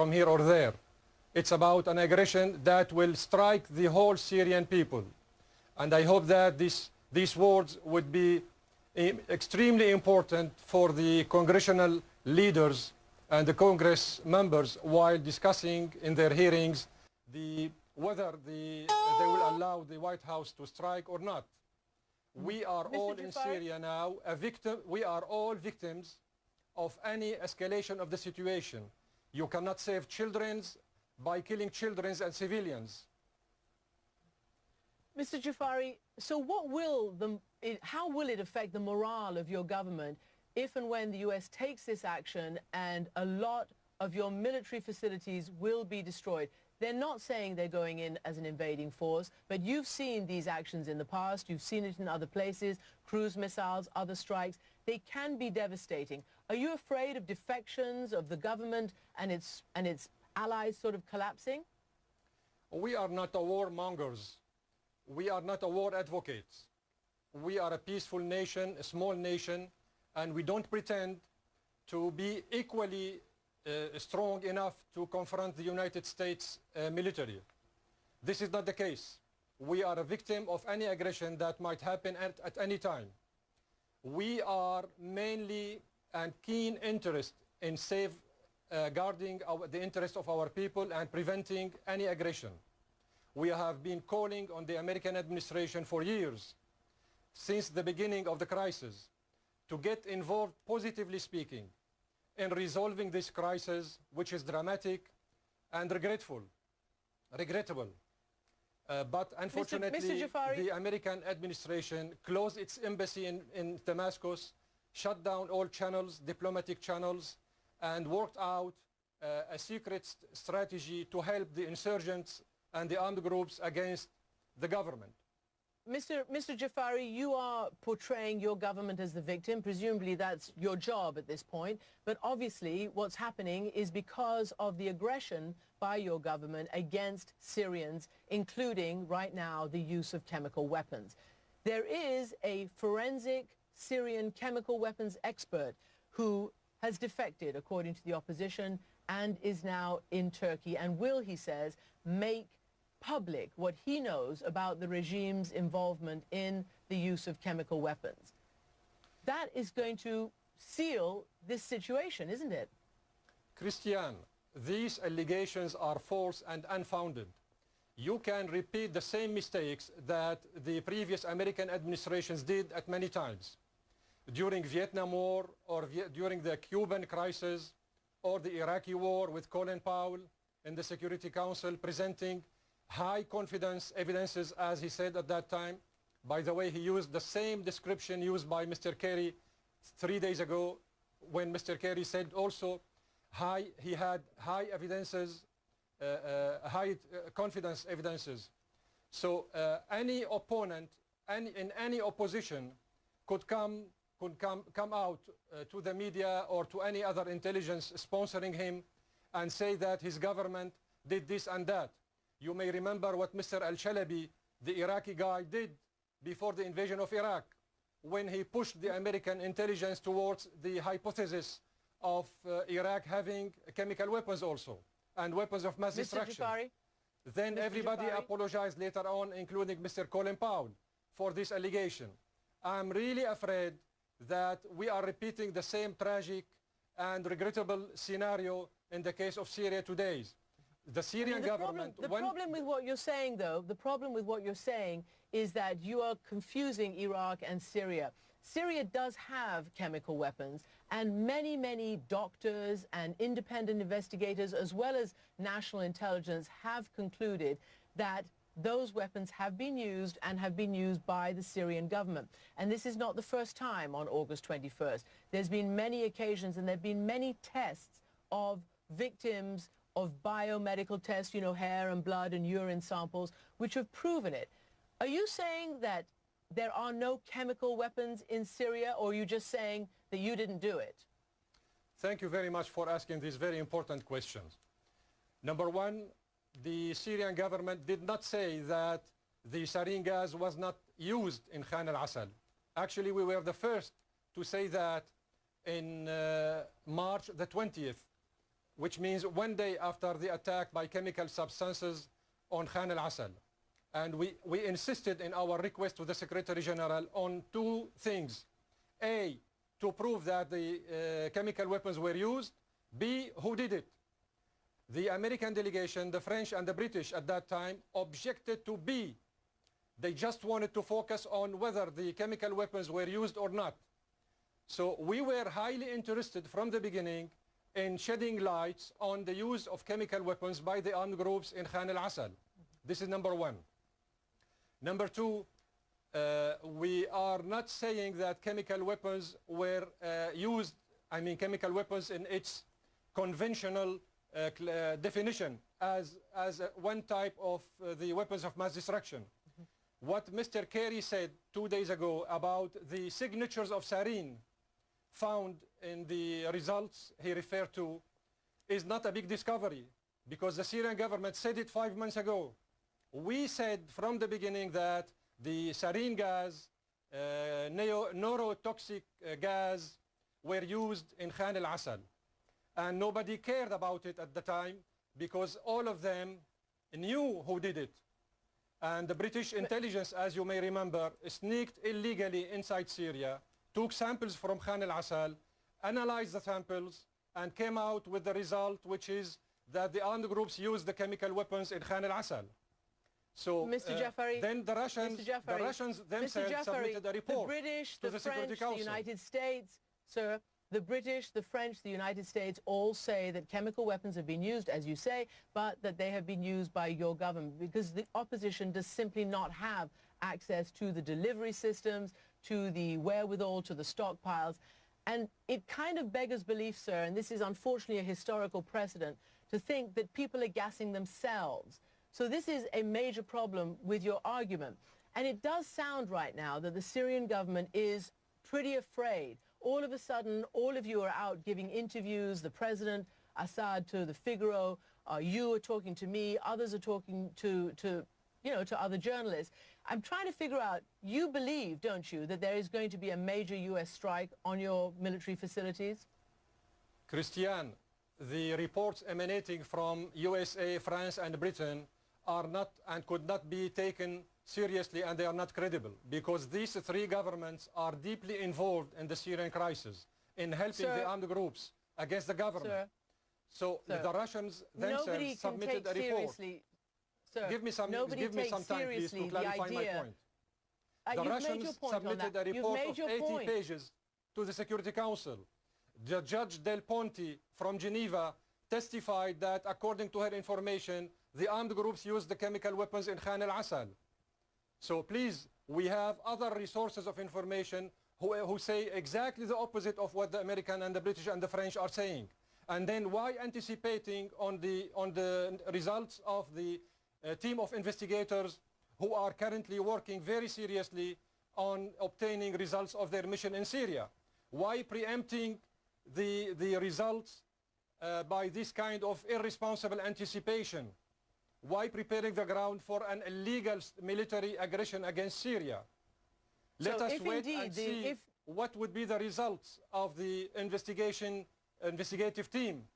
from here or there. It's about an aggression that will strike the whole Syrian people. And I hope that these words would be extremely important for the congressional leaders and the Congress members while discussing in their hearings whether they will allow the White House to strike or not. We are all in Syria now we are all victims of any escalation of the situation. You cannot save children by killing children and civilians. Mr. Jafari, so how will it affect the morale of your government if and when the U.S. takes this action and a lot of your military facilities will be destroyed? They're not saying they're going in as an invading force, but you've seen these actions in the past. You've seen it in other places, cruise missiles, other strikes. They can be devastating. Are you afraid of defections of the government and its allies sort of collapsing? We are not warmongers. We are not war advocates. We are a peaceful nation, a small nation, and we don't pretend to be equally strong enough to confront the United States military. This is not the case. We are a victim of any aggression that might happen at any time. We are mainly and keen interest in guarding the interest of our people and preventing any aggression. We have been calling on the American administration for years, since the beginning of the crisis, to get involved, positively speaking, in resolving this crisis, which is dramatic and regrettable. But unfortunately, Mr. the American administration closed its embassy in Damascus, shut down all channels, diplomatic channels, and worked out a secret strategy to help the insurgents and the armed groups against the government. Mr. Jafari, you are portraying your government as the victim. Presumably that's your job at this point. But obviously what's happening is because of the aggression by your government against Syrians, including right now the use of chemical weapons. There is a forensic Syrian chemical weapons expert who has defected, according to the opposition, and is now in Turkey and will, he says, make public what he knows about the regime's involvement in the use of chemical weapons. That is going to seal this situation, isn't it? Christiane, these allegations are false and unfounded. You can repeat the same mistakes that the previous American administrations did at many times. During Vietnam War, or during the Cuban crisis, or the Iraqi war with Colin Powell in the Security Council, presenting high confidence evidences, as he said at that time. By the way, he used the same description used by Mr. Kerry 3 days ago, when Mr. Kerry said also he had high evidences, high confidence evidences. So any opponent in any opposition could come out to the media or to any other intelligence sponsoring him and say that his government did this and that. You may remember what Mr. Al-Shalabi, the Iraqi guy, did before the invasion of Iraq, when he pushed the American intelligence towards the hypothesis of Iraq having chemical weapons also, and weapons of mass destruction. Then everybody apologized later on, including Mr. Colin Powell, for this allegation. I'm really afraid that we are repeating the same tragic and regrettable scenario in the case of Syria today. The Syrian government... The problem with what you're saying, though, the problem with what you're saying is that you are confusing Iraq and Syria. Syria does have chemical weapons, and many, many doctors and independent investigators, as well as national intelligence, have concluded that those weapons have been used and have been used by the Syrian government. And this is not the first time on August 21st. There's been many occasions, and there have been many tests of victims of biomedical tests, you know, hair and blood and urine samples, which have proven it. Are you saying that there are no chemical weapons in Syria, or are you just saying that you didn't do it? Thank you very much for asking these very important questions. Number one, the Syrian government did not say that the Sarin gas was not used in Khan al-Assal. Actually, we were the first to say that in March the 20th, which means 1 day after the attack by chemical substances on Khan al-Asal. And we insisted in our request to the Secretary General on two things. A, to prove that the chemical weapons were used. B, who did it. The American delegation, the French and the British at that time, objected to B. They just wanted to focus on whether the chemical weapons were used or not. So we were highly interested from the beginning in shedding lights on the use of chemical weapons by the armed groups in Khan al-Asal. This is number one. Number two, we are not saying that chemical weapons were used, chemical weapons in its conventional definition as one type of the weapons of mass destruction. What Mr. Kerry said 2 days ago about the signatures of Sarin found in the results he referred to is not a big discovery, because the Syrian government said it 5 months ago. We said from the beginning that the Sarin gas, neurotoxic gas, were used in Khan al-Asal. And nobody cared about it at the time because all of them knew who did it. And the British intelligence, as you may remember, sneaked illegally inside Syria, took samples from Khan al-Asal, analyzed the samples, and came out with the result, which is that the armed groups used the chemical weapons in Khan al-Asal. So Mr. Jafari, then the Russians themselves submitted a report the British, to the Security French, Council. the United States, sir, the British, the French, the United States all say that chemical weapons have been used, as you say, but that they have been used by your government because the opposition does simply not have access to the delivery systems, to the wherewithal, to the stockpiles. And it kind of beggars belief, sir, and this is unfortunately a historical precedent, to think that people are gassing themselves. So this is a major problem with your argument. And it does sound right now that the Syrian government is pretty afraid. All of a sudden, all of you are out giving interviews, the President, Assad to the Figaro, you are talking to me, others are talking to other journalists. I'm trying to figure out, you believe, don't you, that there is going to be a major U.S. strike on your military facilities? Christiane, the reports emanating from USA, France and Britain are not and could not be taken seriously, and they are not credible because these three governments are deeply involved in the Syrian crisis in helping the armed groups against the government. So the Russians themselves submitted a report. Sir, give me some time, please, to clarify my point. The Russians submitted a report of 80 pages to the Security Council. The Judge Del Ponte from Geneva testified that, according to her information, the armed groups used the chemical weapons in Khan al-Asal. So please, we have other resources of information who say exactly the opposite of what the American and the British and the French are saying. And then why anticipating on the results of the team of investigators who are currently working very seriously on obtaining results of their mission in Syria? Why preempting the results by this kind of irresponsible anticipation? Why preparing the ground for an illegal military aggression against Syria? Let us wait and see what would be the results of the investigative team.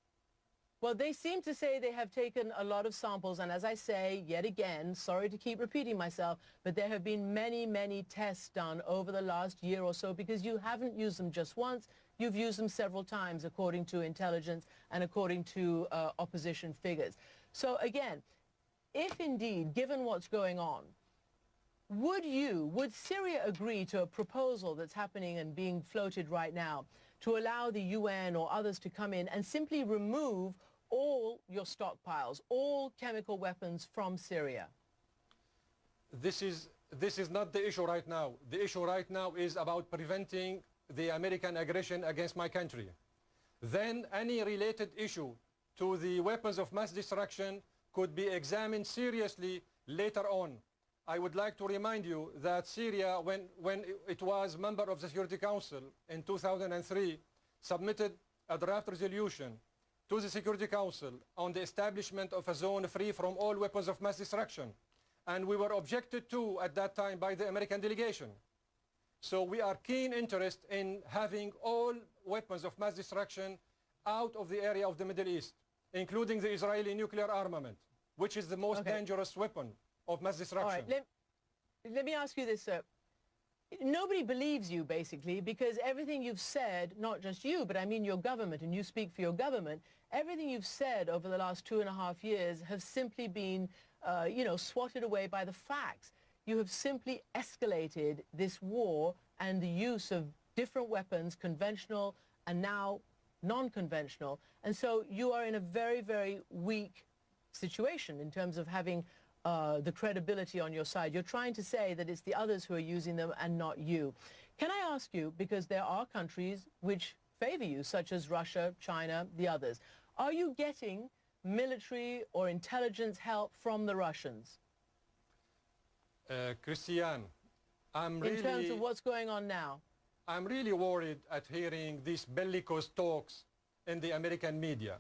Well, they seem to say they have taken a lot of samples, and as I say, yet again, sorry to keep repeating myself, but there have been many, many tests done over the last year or so because you haven't used them just once, you've used them several times according to intelligence and according to opposition figures. So again, if indeed, given what's going on, would Syria agree to a proposal that's happening and being floated right now to allow the UN or others to come in and simply remove all your stockpiles, all chemical weapons from Syria? This is not the issue right now. The issue right now is about preventing the American aggression against my country. Then any related issue to the weapons of mass destruction could be examined seriously later on. I would like to remind you that Syria, when it was member of the Security Council in 2003, submitted a draft resolution to the Security Council on the establishment of a zone free from all weapons of mass destruction. And we were objected to at that time by the American delegation. So we are keen interest in having all weapons of mass destruction out of the area of the Middle East. including the Israeli nuclear armament, which is the most dangerous weapon of mass destruction. All right, let me ask you this, sir. Nobody believes you, basically, because everything you've said, not just you, but I mean your government, and you speak for your government, everything you've said over the last 2.5 years have simply been, swatted away by the facts. You have simply escalated this war and the use of different weapons, conventional and now non-conventional. And so you are in a very, very weak situation in terms of having the credibility on your side. You're trying to say that it's the others who are using them and not you. Can I ask you, because there are countries which favor you, such as Russia, China, the others, are you getting military or intelligence help from the Russians? Christiane, in terms of what's going on now? I'm really worried at hearing these bellicose talks in the American media.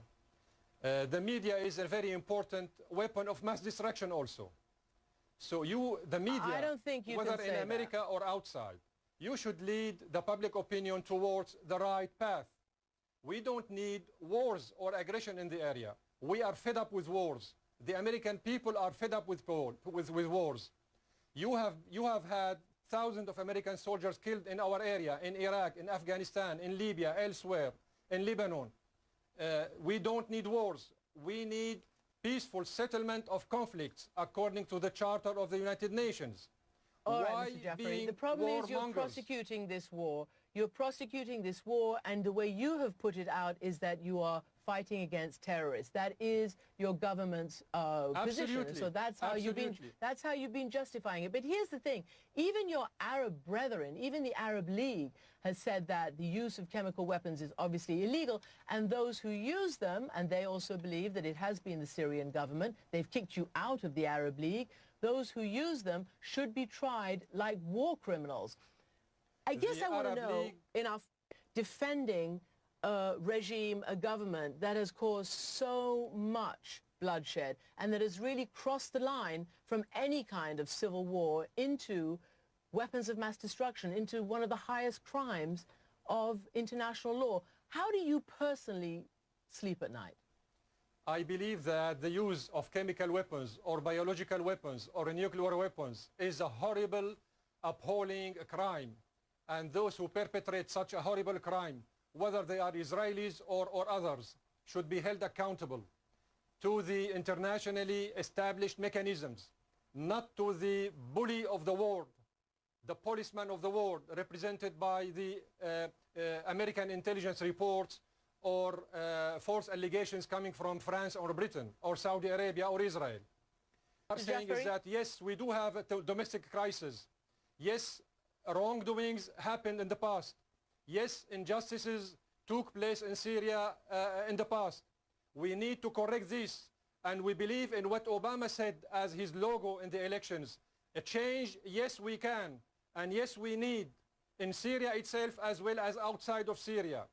The media is a very important weapon of mass destruction also. So the media, I don't think you whether can in say America that. or outside, you should lead the public opinion towards the right path. We don't need wars or aggression in the area. We are fed up with wars. The American people are fed up with wars. You have had thousands of American soldiers killed in our area, in Iraq, in Afghanistan, in Libya, elsewhere, in Lebanon. We don't need wars. We need peaceful settlement of conflicts according to the Charter of the United Nations. All right, Mr. Jeffrey, the problem is you're prosecuting this war. You're prosecuting this war, and the way you have put it out is that you are fighting against terrorists. That is your government's position. So that's how you've been justifying it. But here's the thing: even your Arab brethren, even the Arab League, has said that the use of chemical weapons is obviously illegal, and those who use them, and they also believe that it has been the Syrian government. They've kicked you out of the Arab League. Those who use them should be tried like war criminals. I guess I want to know, enough defending a regime, a government that has caused so much bloodshed and that has really crossed the line from any kind of civil war into weapons of mass destruction, into one of the highest crimes of international law. How do you personally sleep at night? I believe that the use of chemical weapons or biological weapons or nuclear weapons is a horrible, appalling crime. And those who perpetrate such a horrible crime, whether they are Israelis or others, should be held accountable to the internationally established mechanisms, not to the bully of the world, the policeman of the world, represented by the American intelligence reports or false allegations coming from France or Britain or Saudi Arabia or Israel. What I'm saying is that, yes, we do have a domestic crisis. Yes, wrongdoings happened in the past. Yes, injustices took place in Syria in the past. We need to correct this, and we believe in what Obama said as his logo in the elections. A change, yes, we can, and yes, we need, in Syria itself as well as outside of Syria.